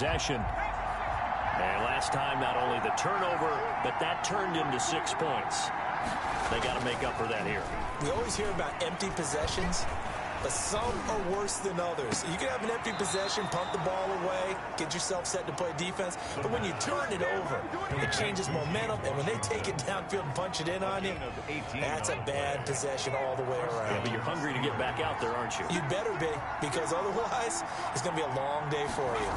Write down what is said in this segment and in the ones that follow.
possession. And last time, not only the turnover, but that turned into 6 points. They got to make up for that here. We always hear about empty possessions, but some are worse than others. You can have an empty possession, pump the ball away, get yourself set to play defense, but when you turn it over, it changes momentum, and when they take it downfield and punch it in on you, that's a bad possession all the way around. Yeah, but you're hungry to get back out there, aren't you? You better be, because otherwise, it's going to be a long day for you.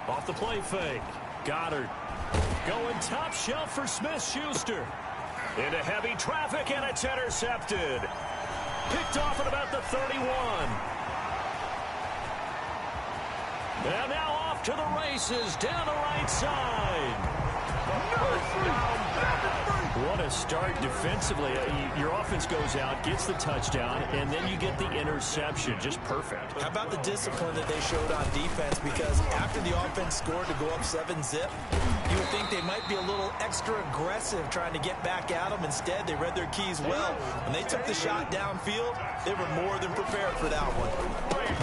Off the play fake. Goddard going top shelf for Smith-Schuster. Into heavy traffic, and it's intercepted. Picked off at about the 31. And now off to the races down the right side. What a start defensively. Your offense goes out, gets the touchdown, and then you get the interception. Just perfect. How about the discipline that they showed on defense? Because after the offense scored to go up 7-zip, you would think they might be a little extra aggressive trying to get back at them. Instead, they read their keys well. When they took the shot downfield, they were more than prepared for that one.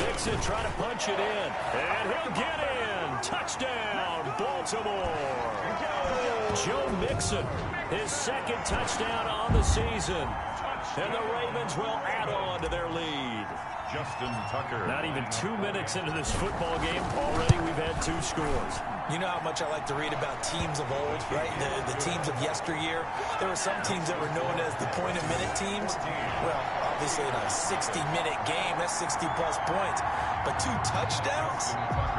Mixon trying to punch it in, and he'll get in. Touchdown, Baltimore. Joe Mixon, his second touchdown on the season. And the Ravens will add on to their lead. Justin Tucker. Not even 2 minutes into this football game, already we've had 2 scores. You know how much I like to read about teams of old, right? The teams of yesteryear. There were some teams that were known as the point-a-minute teams. Well, obviously in a 60-minute game, that's 60-plus points. But 2 touchdowns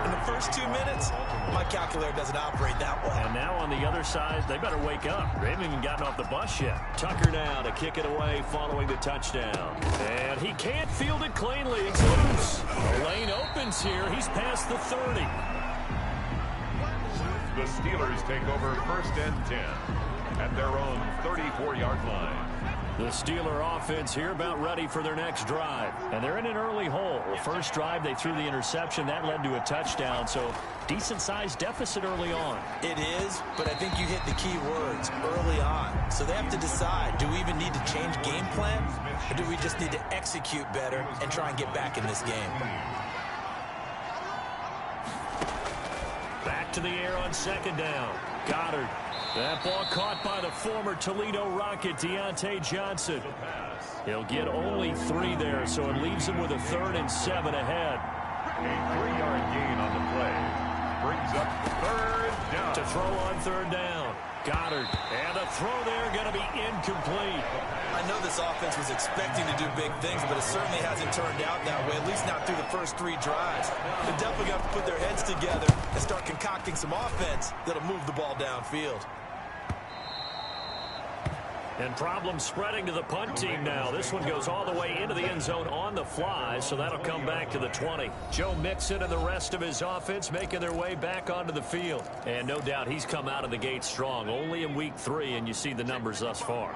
in the first 2 minutes? My calculator doesn't operate that way. And now on the other side, they better wake up. They haven't even gotten off the bus yet. Tucker now to kick it away following the touchdown. And he can't field it cleanly. It's loose. The lane opens here. He's past the 30. The Steelers take over 1st and 10 at their own 34-yard line. The Steeler offense here about ready for their next drive. And they're in an early hole. First drive, they threw the interception. That led to a touchdown. So decent-sized deficit early on. It is, but I think you hit the key words early on. So they have to decide, do we even need to change game plan? Or do we just need to execute better and try and get back in this game? Back to the air on 2nd down. Goddard. That ball caught by the former Toledo Rocket, Deontay Johnson. He'll get only 3 there, so it leaves him with a 3rd and 7 ahead. A 3-yard gain on the play. Brings up 3rd down. To throw on 3rd down. Goddard. And the throw there going to be incomplete. I know this offense was expecting to do big things, but it certainly hasn't turned out that way, at least not through the first 3 drives. They're definitely going to have to put their heads together and start concocting some offense that'll move the ball downfield. And problems spreading to the punt team now. This one goes all the way into the end zone on the fly, so that'll come back to the 20. Joe Mixon and the rest of his offense making their way back onto the field. And no doubt he's come out of the gate strong. Only in week 3, and you see the numbers thus far.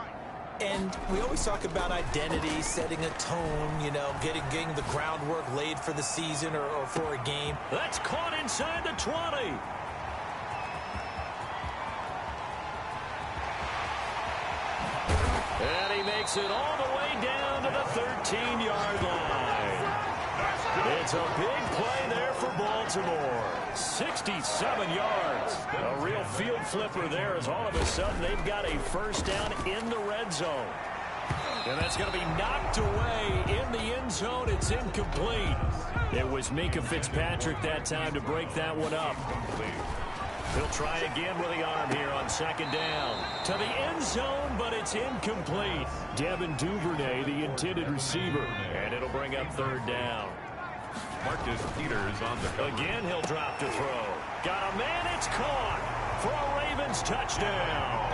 And we always talk about identity, setting a tone, you know, getting the groundwork laid for the season or for a game. That's caught inside the 20. And he makes it all the way down to the 13-yard line. It's a big play there for Baltimore. 67 yards. A real field flipper there as all of a sudden they've got a 1st down in the red zone. And that's going to be knocked away in the end zone. It's incomplete. It was Minkah Fitzpatrick that time to break that one up. He'll try again with the arm here on 2nd down. To the end zone, but it's incomplete. Devin Duvernay, the intended receiver. And it'll bring up 3rd down. Marcus Peters on the cover. Again, he'll drop to throw. Got a man, it's caught for a Ravens touchdown.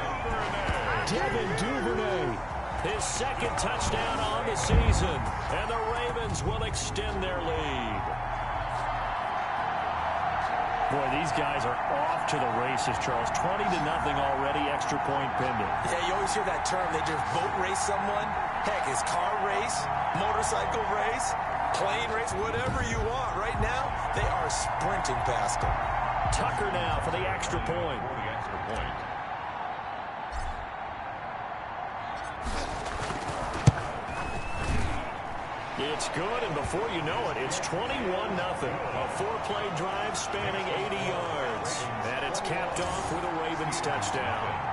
Devin Duvernay, his 2nd touchdown on the season. And the Ravens will extend their lead. Boy, these guys are off to the races, Charles. 20-0 already, extra point pending. Yeah, you always hear that term. They just boat race someone. Heck, it's car race, motorcycle race, plane race, whatever you want. Right now, they are sprinting past them. Tucker now for the extra point. The extra point. It's good, and before you know it, it's 21-0. A four-play drive spanning 80 yards. And it's capped off with a Ravens touchdown.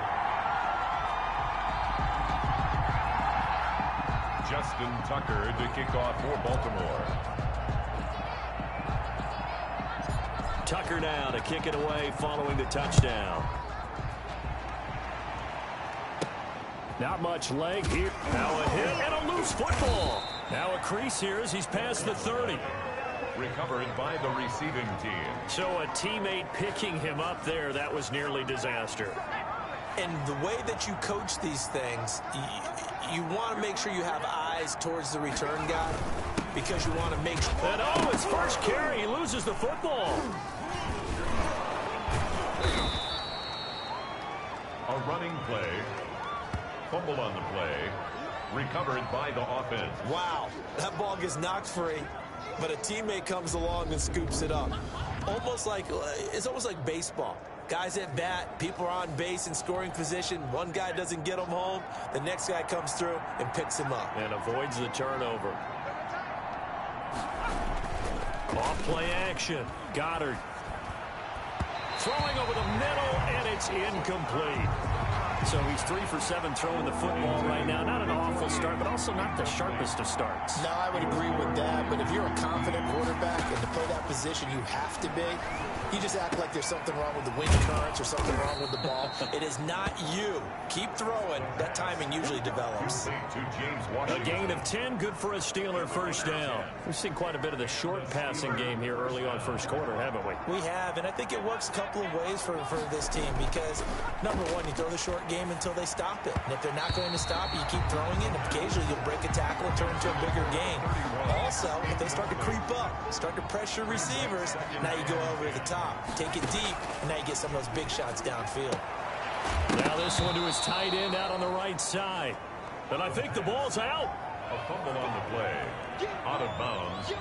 Justin Tucker to kick off for Baltimore. Tucker now to kick it away following the touchdown. Not much leg here. Now a hit and a loose football. Now a crease here as he's past the 30. Recovered by the receiving team. So a teammate picking him up there, that was nearly disaster. And the way that you coach these things, you want to make sure you have eyes towards the return guy because you want to make sure. And oh, his first carry, he loses the football. A running play. Fumble on the play. Recovered by the offense. Wow, that ball gets knocked free, but a teammate comes along and scoops it up. It's almost like baseball. Guys at bat, people are on base in scoring position. One guy doesn't get him home. The next guy comes through and picks him up. And avoids the turnover. Off play action. Goddard. Throwing over the middle, and it's incomplete. So he's 3 for 7 throwing the football right now. Not an awful start, but also not the sharpest of starts. No, I would agree with that. But if you're a confident quarterback and to play that position, you have to be. You just act like there's something wrong with the wind currents or something wrong with the ball. It is not you. Keep throwing. That timing usually develops. A gain of 10, good for a Steeler first down. We've seen quite a bit of the short passing game here early on first quarter, haven't we? We have, and I think it works a couple of ways for this team because, number one, you throw the short game until they stop it. And if they're not going to stop it, you keep throwing it, and occasionally you'll break a tackle and turn into a bigger gain. Also, if they start to creep up, start to pressure receivers, now you go over the top. Take it deep, and now you get some of those big shots downfield. Now this one to his tight end out on the right side. And I think the ball's out. A fumble on the play. Out of bounds.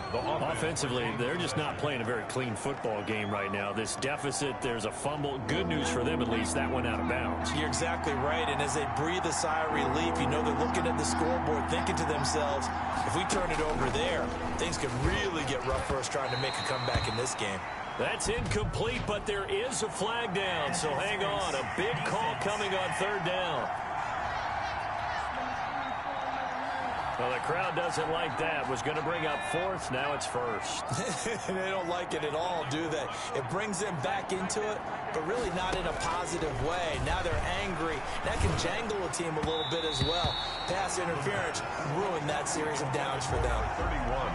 Offensively, they're just not playing a very clean football game right now. This deficit, there's a fumble. Good news for them, at least. That went out of bounds. You're exactly right. And as they breathe a sigh of relief, you know they're looking at the scoreboard, thinking to themselves, if we turn it over there, things could really get rough for us trying to make a comeback in this game. That's incomplete, but there is a flag down, so hang on. A big call coming on third down. Well, the crowd doesn't like that. Was going to bring up fourth. Now it's first. They don't like it at all, do they? It brings them back into it, but really not in a positive way. Now they're angry. That can jangle a team a little bit as well. Pass interference ruined that series of downs for them. 31.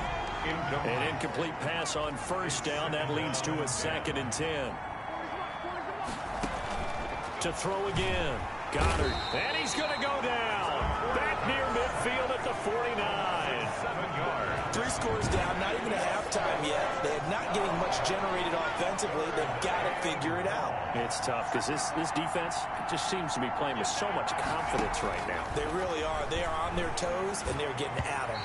An incomplete pass on first down. That leads to a 2nd and 10. To throw again. Goddard. And he's going to go down. Back near midfield at the 49. 7 yards. 3 scores down, not even a halftime yet. They're not getting much generated offensively. They've got to figure it out. It's tough because this defense just seems to be playing with so much confidence right now. They really are. They are on their toes, and they're getting at them.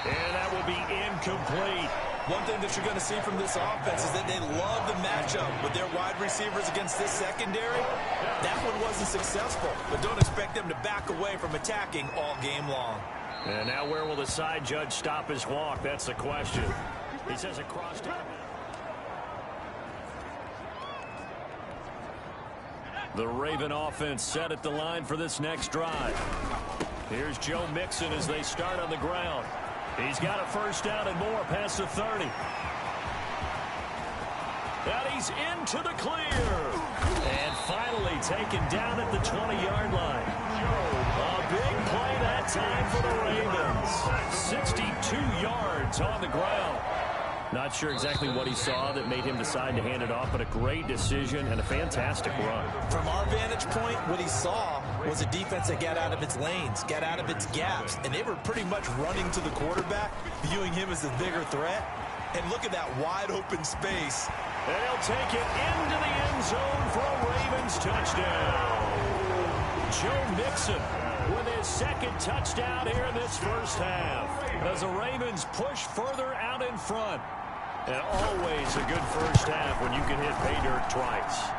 And that will be incomplete. One thing that you're going to see from this offense is that they love the matchup with their wide receivers against this secondary. That one wasn't successful, but don't expect them to back away from attacking all game long. And now where will the side judge stop his walk? That's the question. He says it crossed out. The Raven offense set at the line for this next drive. Here's Joe Mixon as they start on the ground. He's got a first down and more past the 30. And he's into the clear. And finally taken down at the 20-yard line. A big play that time for the Ravens. 62 yards on the ground. Not sure exactly what he saw that made him decide to hand it off, but a great decision and a fantastic run. From our vantage point, what he saw was a defense that got out of its lanes, got out of its gaps, and they were pretty much running to the quarterback, viewing him as the bigger threat. And look at that wide open space. And he'll take it into the end zone for a Ravens touchdown. Joe Mixon with his 2nd touchdown here in this first half. As the Ravens push further out in front. And always a good first half when you can hit pay dirt twice.